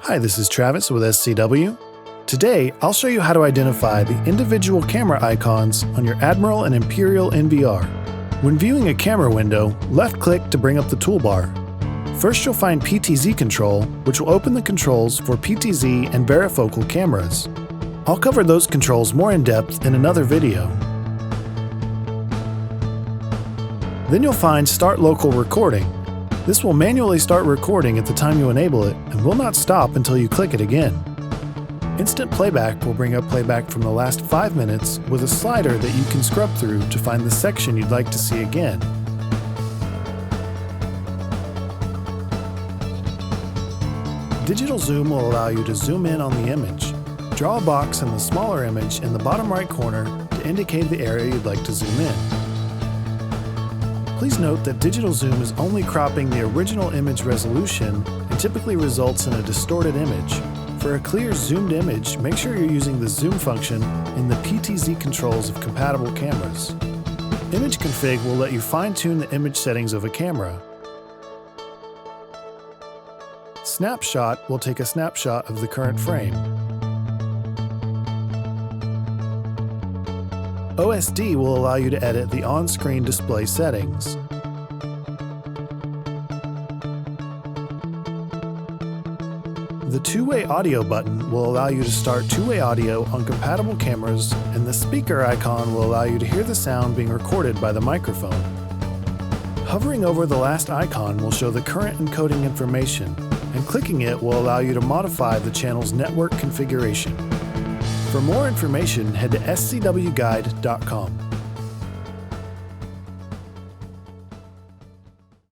Hi, this is Travis with SCW. Today, I'll show you how to identify the individual camera icons on your Admiral and Imperial NVR. When viewing a camera window, left-click to bring up the toolbar. First, you'll find PTZ Control, which will open the controls for PTZ and varifocal cameras. I'll cover those controls more in depth in another video. Then you'll find Start Local Recording. This will manually start recording at the time you enable it and will not stop until you click it again. Instant Playback will bring up playback from the last 5 minutes with a slider that you can scrub through to find the section you'd like to see again. Digital Zoom will allow you to zoom in on the image. Draw a box in the smaller image in the bottom right corner to indicate the area you'd like to zoom in. Please note that Digital Zoom is only cropping the original image resolution and typically results in a distorted image. For a clear zoomed image, make sure you're using the zoom function in the PTZ controls of compatible cameras. Image Config will let you fine-tune the image settings of a camera. Snapshot will take a snapshot of the current frame. OSD will allow you to edit the on-screen display settings. The two-way audio button will allow you to start two-way audio on compatible cameras, and the speaker icon will allow you to hear the sound being recorded by the microphone. Hovering over the last icon will show the current encoding information, and clicking it will allow you to modify the channel's network configuration. For more information, head to scwguide.com.